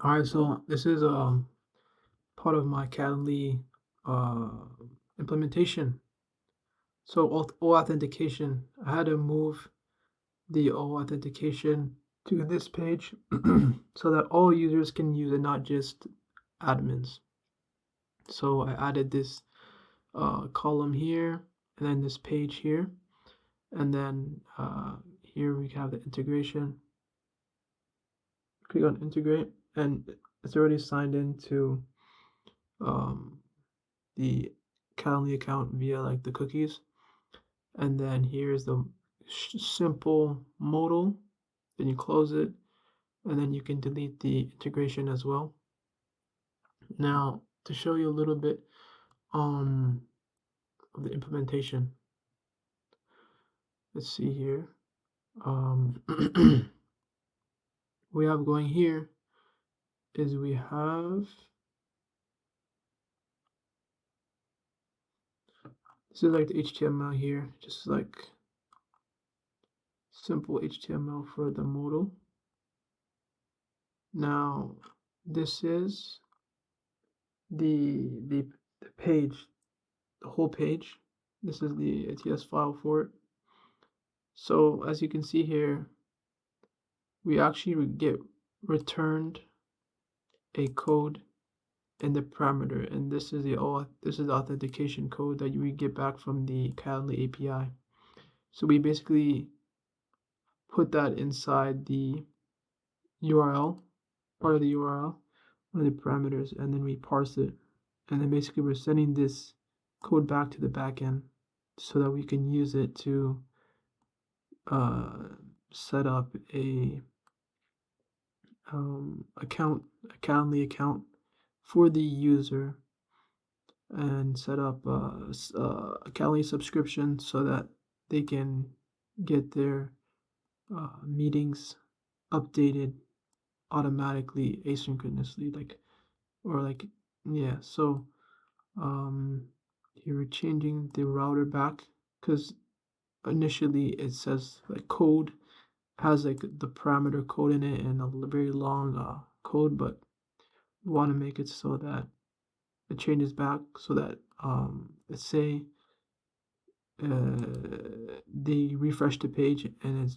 All right, so this is part of my Calendly uh implementation. So O authentication, I had to move the O authentication to this page so that all users can use it, not just admins. So I added this column here, and then this page here, and then here we have the integration. Click on integrate, and it's already signed into um, the Calendly account via like the cookies. And then here's the simple modal. Then you close it, and then you can delete the integration as well. Now, to show you a little bit of the implementation, let's see here. Um, we have going here is we have this is like the HTML here, just like simple HTML for the modal. Now, this is the page, the whole page. This is the ATS file for it. So as you can see here, we actually get returned a code in the parameter, and this is the authentication code that we get back from the Calendly API. So we basically put that inside the URL, part of the URL, one of the parameters, and then we parse it. And then basically we're sending this code back to the backend so that we can use it to uh, set up a a Calendly account for the user, and set up a Calendly subscription so that they can get their meetings updated automatically asynchronously, like, or like, yeah. So um here we're changing the router back because initially it says like code has like the parameter code in it and a very long code, but we want to make it so that it changes back so that let's say they refresh the page and it's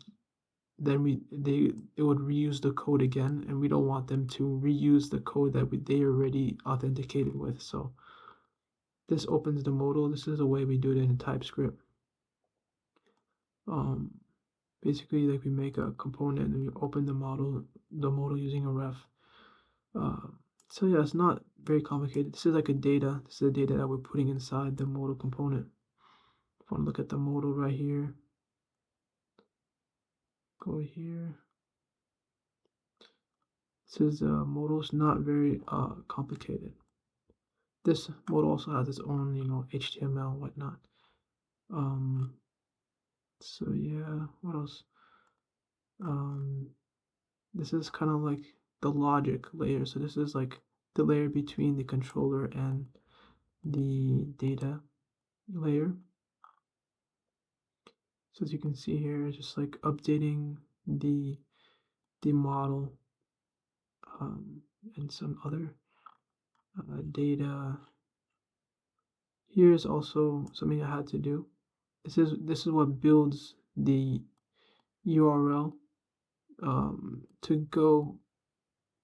then it would reuse the code again, and we don't want them to reuse the code that they already authenticated with. So this opens the modal. This is the way we do it in TypeScript. um Basically, like, we make a component and we open the modal using a ref. uh, so yeah, it's not very complicated. This is like a data. This is the data that we're putting inside the modal component. If I want to look at the modal right here, go here. This is modal. Is not very complicated. This modal also has its own, HTML and whatnot. Um, so yeah, what else? Um, this is kind of like the logic layer. So this is like the layer between the controller and the data layer. So as you can see here, it's just like updating the model, and some other data. Here's also something I had to do. This is what builds the URL to go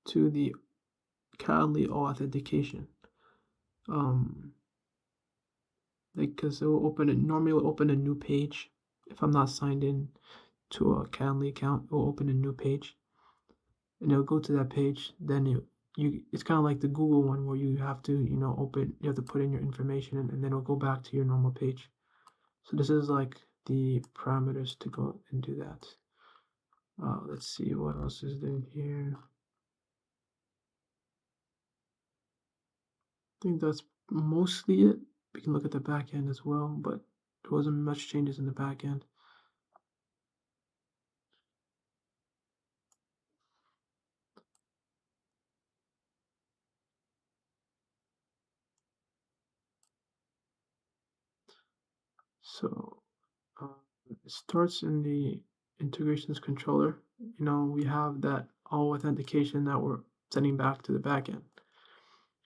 to the Calendly authentication. Um, like, because it will open it normally, it will open a new page. If I'm not signed in to a Calendly account, it will open a new page, and it'll go to that page. Then it's kind of like the Google one where you have to, you have to put in your information, and then it'll go back to your normal page. So this is like the parameters to go and do that. Let's see what else is in here. I think that's mostly it. We can look at the back end as well, but there wasn't much changes in the back end. So it starts in the integrations controller. We have that all authentication that we're sending back to the backend.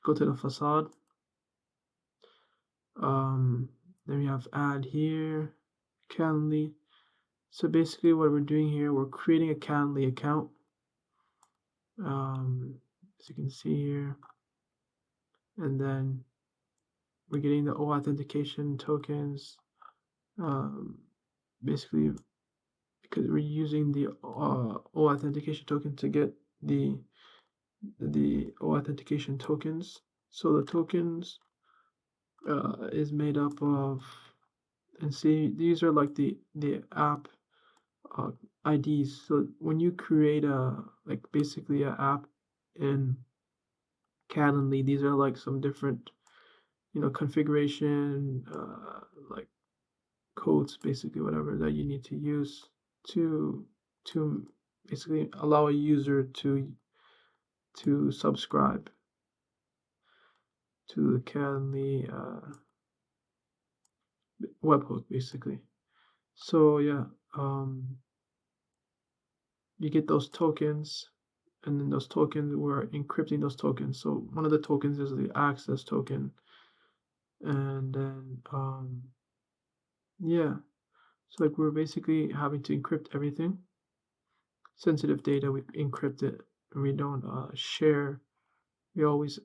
Go to the facade. Then we have add here, Calendly. So basically what we're doing here, we're creating a Calendly account. As you can see here, and then we're getting the authentication tokens. Basically, because we're using the authentication token to get the authentication tokens. So the tokens is made up of, and see, these are like the app IDs. So when you create like basically an app in Calendly, these are like some different, configuration, like codes, basically whatever that you need to use to basically allow a user to subscribe to the Calendly webhook, basically. So yeah, you get those tokens, and then those tokens, we're encrypting those tokens. So one of the tokens is the access token, and then yeah, so like we're basically having to encrypt everything. Sensitive data, we encrypt it, and we don't share. We always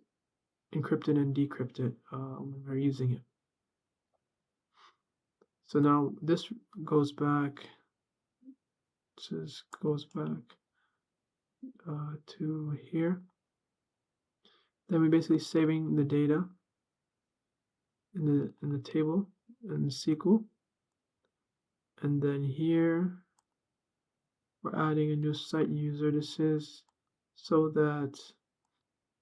encrypt it and decrypt it when we're using it. So now this goes back. This goes back to here. Then we're basically saving the data in the table in the SQL, and then here we're adding a new site user. This is so that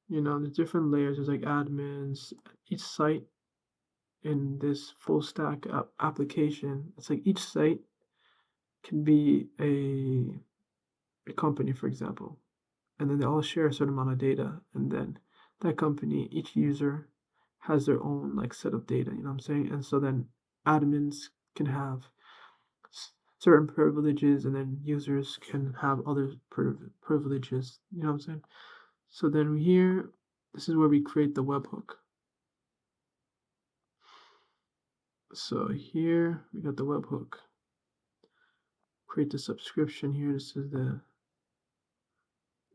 the different layers. There's like admins. Each site in this full stack application, it's like each site can be a company, for example, and then they all share a certain amount of data, and then that company, each user has their own like set of data, you know what I'm saying? And so then admins can have certain privileges, and then users can have other privileges, you know what I'm saying? So then here, this is where we create the webhook. So here we got the webhook. Create the subscription here. This is the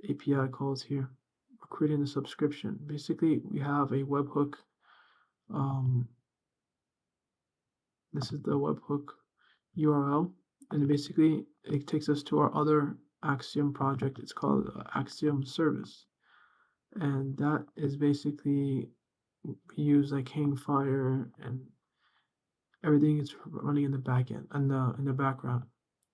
API calls here. We're creating the subscription. Basically, we have a webhook. This is the webhook URL, and basically it takes us to our other Axiom project. It's called Axiom Service, and that is basically we use like Hangfire, and everything is running in the backend and in the background.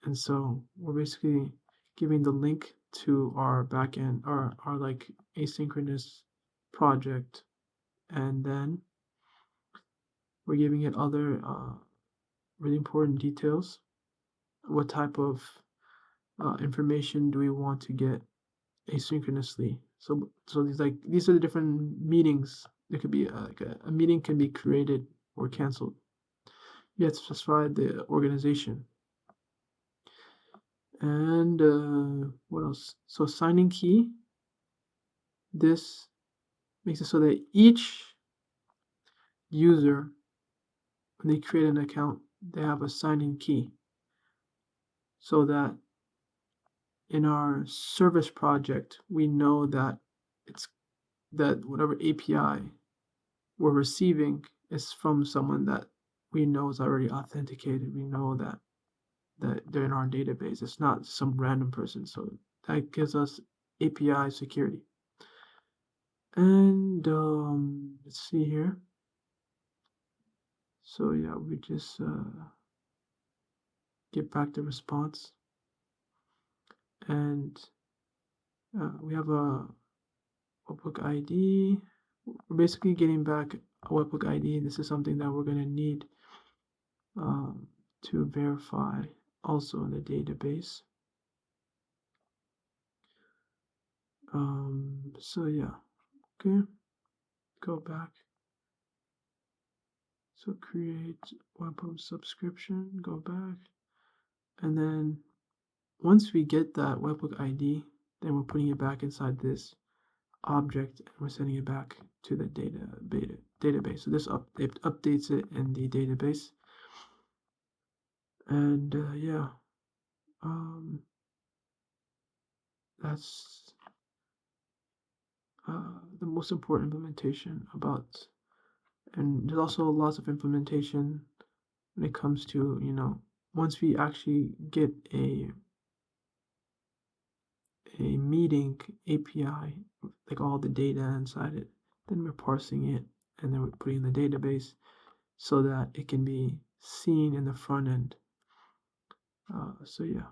And so we're basically giving the link to our backend, our like asynchronous project, and then we're giving it other really important details. What type of information do we want to get asynchronously? So these are the different meetings. There could be like a meeting can be created or canceled. You have to specify the organization. And what else? So signing key. This makes it so that each user, when they create an account, they have a signing key, so that in our service project, we know that whatever API we're receiving is from someone that we know is already authenticated. We know that they're in our database. It's not some random person. So that gives us API security. And let's see here. So yeah, we just get back the response, and we have a webhook ID. We're basically getting back a webhook ID. This is something that we're going to need to verify also in the database. So yeah, okay, go back. So create webhook subscription, go back, and then once we get that webhook ID, then we're putting it back inside this. object, and we're sending it back to the database. So this it updates it in the database. And yeah, that's the most important implementation about. And there's also lots of implementation when it comes to, once we actually get a meeting API, like all the data inside it, then we're parsing it and then we're putting in the database so that it can be seen in the front end. So yeah.